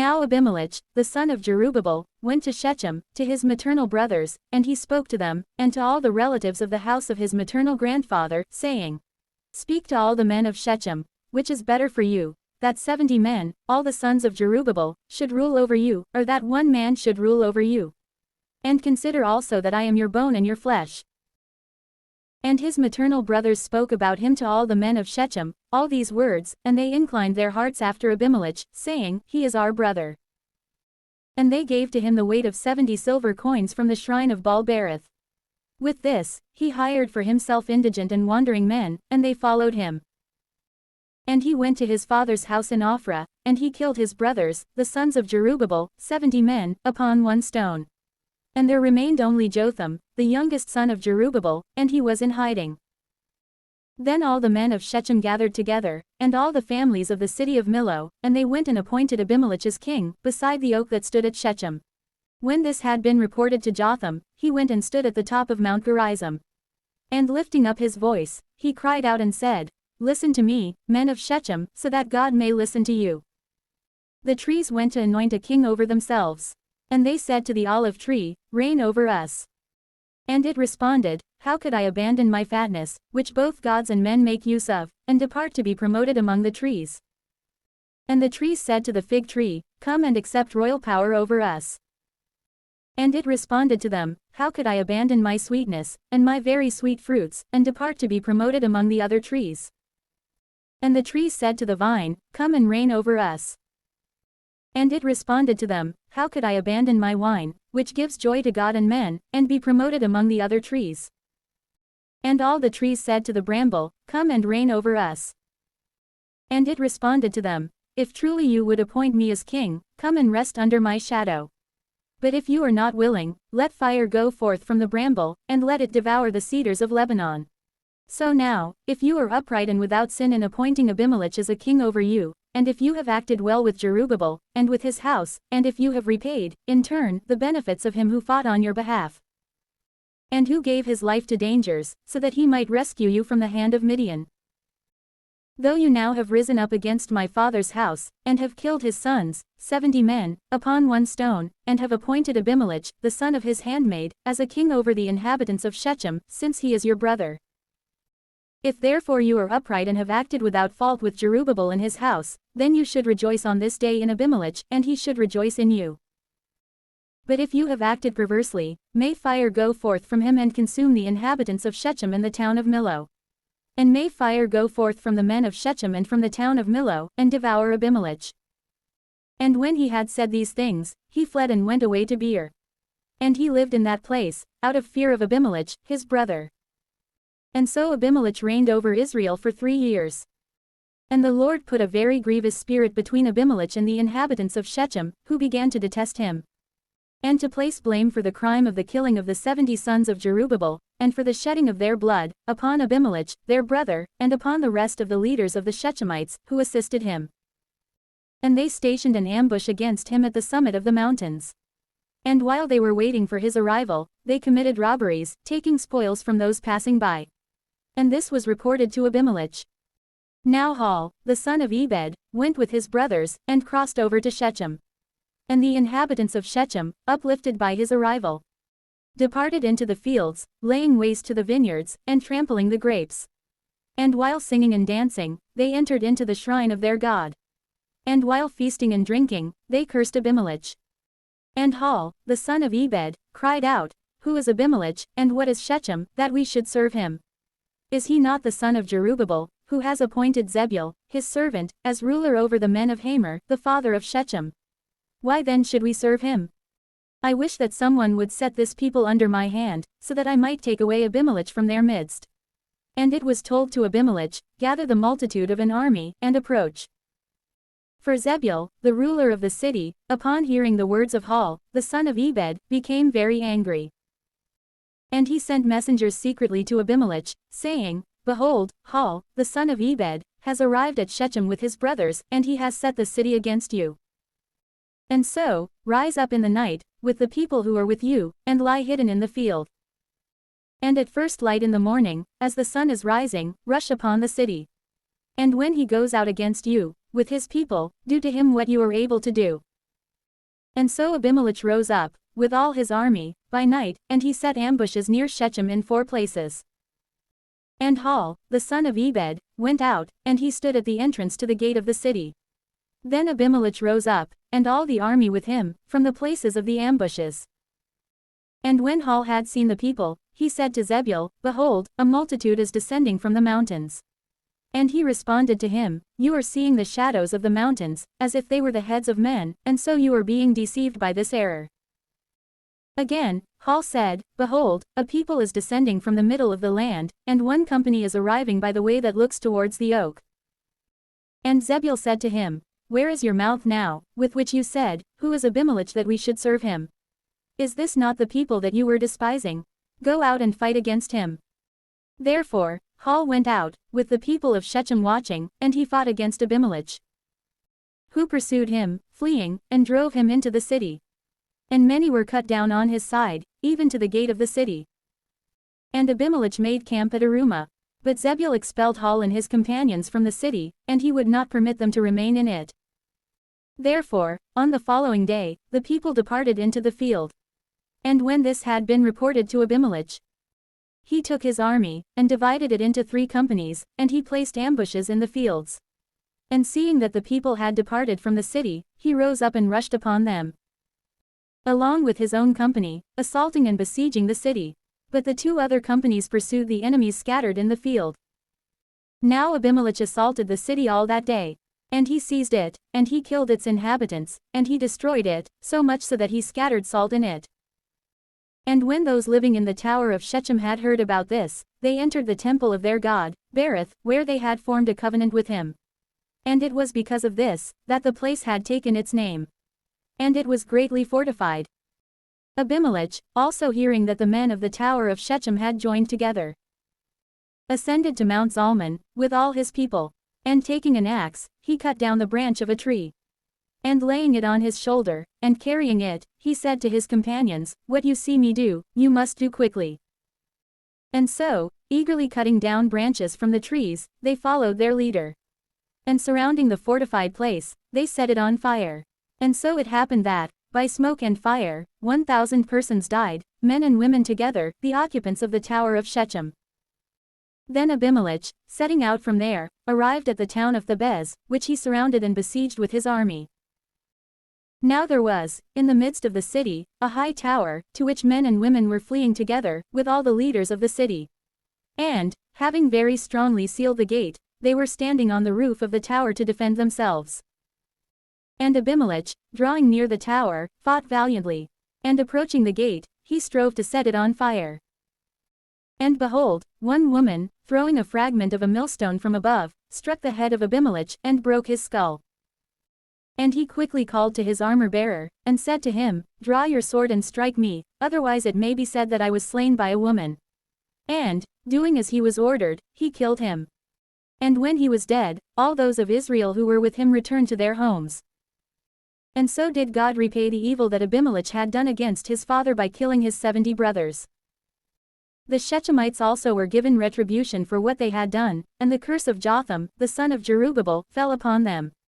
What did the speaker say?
Now Abimelech, the son of Jerubbaal, went to Shechem, to his maternal brothers, and he spoke to them, and to all the relatives of the house of his maternal grandfather, saying, Speak to all the men of Shechem, which is better for you, that 70 men, all the sons of Jerubbaal, should rule over you, or that one man should rule over you. And consider also that I am your bone and your flesh. And his maternal brothers spoke about him to all the men of Shechem, all these words, and they inclined their hearts after Abimelech, saying, He is our brother. And they gave to him the weight of 70 silver coins from the shrine of Baal-berith. With this, he hired for himself indigent and wandering men, and they followed him. And he went to his father's house in Ophrah, and he killed his brothers, the sons of Jerubbaal, 70 men, upon one stone. And there remained only Jotham, the youngest son of Jerubbaal, and he was in hiding. Then all the men of Shechem gathered together, and all the families of the city of Millo, and they went and appointed Abimelech as king, beside the oak that stood at Shechem. When this had been reported to Jotham, he went and stood at the top of Mount Gerizim. And lifting up his voice, he cried out and said, Listen to me, men of Shechem, so that God may listen to you. The trees went to anoint a king over themselves. And they said to the olive tree, Reign over us. And it responded, How could I abandon my fatness, which both gods and men make use of, and depart to be promoted among the trees? And the trees said to the fig tree, Come and accept royal power over us. And it responded to them, How could I abandon my sweetness, and my very sweet fruits, and depart to be promoted among the other trees? And the trees said to the vine, Come and reign over us. And it responded to them, How could I abandon my wine, which gives joy to God and men, and be promoted among the other trees? And all the trees said to the bramble, Come and reign over us. And it responded to them, If truly you would appoint me as king, come and rest under my shadow. But if you are not willing, let fire go forth from the bramble, and let it devour the cedars of Lebanon. So now, if you are upright and without sin in appointing Abimelech as a king over you, and if you have acted well with Jerubbaal, and with his house, and if you have repaid, in turn, the benefits of him who fought on your behalf, and who gave his life to dangers, so that he might rescue you from the hand of Midian. Though you now have risen up against my father's house, and have killed his sons, 70 men, upon one stone, and have appointed Abimelech, the son of his handmaid, as a king over the inhabitants of Shechem, since he is your brother. If therefore you are upright and have acted without fault with Jerubbaal and his house, then you should rejoice on this day in Abimelech, and he should rejoice in you. But if you have acted perversely, may fire go forth from him and consume the inhabitants of Shechem and the town of Millo. And may fire go forth from the men of Shechem and from the town of Millo, and devour Abimelech. And when he had said these things, he fled and went away to Beer. And he lived in that place, out of fear of Abimelech, his brother. And so Abimelech reigned over Israel for 3 years. And the Lord put a very grievous spirit between Abimelech and the inhabitants of Shechem, who began to detest him, and to place blame for the crime of the killing of the 70 sons of Jerubbaal, and for the shedding of their blood, upon Abimelech, their brother, and upon the rest of the leaders of the Shechemites, who assisted him. And they stationed an ambush against him at the summit of the mountains. And while they were waiting for his arrival, they committed robberies, taking spoils from those passing by. And this was reported to Abimelech. Now Hall, the son of Ebed, went with his brothers, and crossed over to Shechem. And the inhabitants of Shechem, uplifted by his arrival, departed into the fields, laying waste to the vineyards, and trampling the grapes. And while singing and dancing, they entered into the shrine of their God. And while feasting and drinking, they cursed Abimelech. And Hall, the son of Ebed, cried out, Who is Abimelech, and what is Shechem, that we should serve him? Is he not the son of Jerubbaal, who has appointed Zebul, his servant, as ruler over the men of Hamor, the father of Shechem? Why then should we serve him? I wish that someone would set this people under my hand, so that I might take away Abimelech from their midst. And it was told to Abimelech, Gather the multitude of an army, and approach. For Zebul, the ruler of the city, upon hearing the words of Hall, the son of Ebed, became very angry. And he sent messengers secretly to Abimelech, saying, Behold, Hall, the son of Ebed, has arrived at Shechem with his brothers, and he has set the city against you. And so, rise up in the night, with the people who are with you, and lie hidden in the field. And at first light in the morning, as the sun is rising, rush upon the city. And when he goes out against you, with his people, do to him what you are able to do. And so Abimelech rose up, with all his army, by night, and he set ambushes near Shechem in 4 places. And Hall, the son of Ebed, went out, and he stood at the entrance to the gate of the city. Then Abimelech rose up, and all the army with him, from the places of the ambushes. And when Hall had seen the people, he said to Zebul, Behold, a multitude is descending from the mountains. And he responded to him, You are seeing the shadows of the mountains, as if they were the heads of men, and so you are being deceived by this error. Again, Hall said, Behold, a people is descending from the middle of the land, and one company is arriving by the way that looks towards the oak. And Zebul said to him, Where is your mouth now, with which you said, Who is Abimelech that we should serve him? Is this not the people that you were despising? Go out and fight against him. Therefore, Hall went out, with the people of Shechem watching, and he fought against Abimelech, who pursued him, fleeing, and drove him into the city. And many were cut down on his side, even to the gate of the city. And Abimelech made camp at Arumah. But Zebul expelled Hall and his companions from the city, and he would not permit them to remain in it. Therefore, on the following day, the people departed into the field. And when this had been reported to Abimelech, he took his army, and divided it into 3 companies, and he placed ambushes in the fields. And seeing that the people had departed from the city, he rose up and rushed upon them, along with his own company, assaulting and besieging the city. But the 2 other companies pursued the enemies scattered in the field. Now Abimelech assaulted the city all that day. And he seized it, and he killed its inhabitants, and he destroyed it, so much so that he scattered salt in it. And when those living in the tower of Shechem had heard about this, they entered the temple of their god, Berith, where they had formed a covenant with him. And it was because of this, that the place had taken its name. And it was greatly fortified. Abimelech, also hearing that the men of the tower of Shechem had joined together, ascended to Mount Zalmon, with all his people. And taking an axe, he cut down the branch of a tree. And laying it on his shoulder, and carrying it, he said to his companions, What you see me do, you must do quickly. And so, eagerly cutting down branches from the trees, they followed their leader. And surrounding the fortified place, they set it on fire. And so it happened that, by smoke and fire, 1,000 persons died, men and women together, the occupants of the tower of Shechem. Then Abimelech, setting out from there, arrived at the town of Thebez, which he surrounded and besieged with his army. Now there was, in the midst of the city, a high tower, to which men and women were fleeing together, with all the leaders of the city. And, having very strongly sealed the gate, they were standing on the roof of the tower to defend themselves. And Abimelech, drawing near the tower, fought valiantly. And approaching the gate, he strove to set it on fire. And behold, one woman, throwing a fragment of a millstone from above, struck the head of Abimelech, and broke his skull. And he quickly called to his armor-bearer, and said to him, Draw your sword and strike me, otherwise it may be said that I was slain by a woman. And, doing as he was ordered, he killed him. And when he was dead, all those of Israel who were with him returned to their homes. And so did God repay the evil that Abimelech had done against his father by killing his 70 brothers. The Shechemites also were given retribution for what they had done, and the curse of Jotham, the son of Jerubbaal, fell upon them.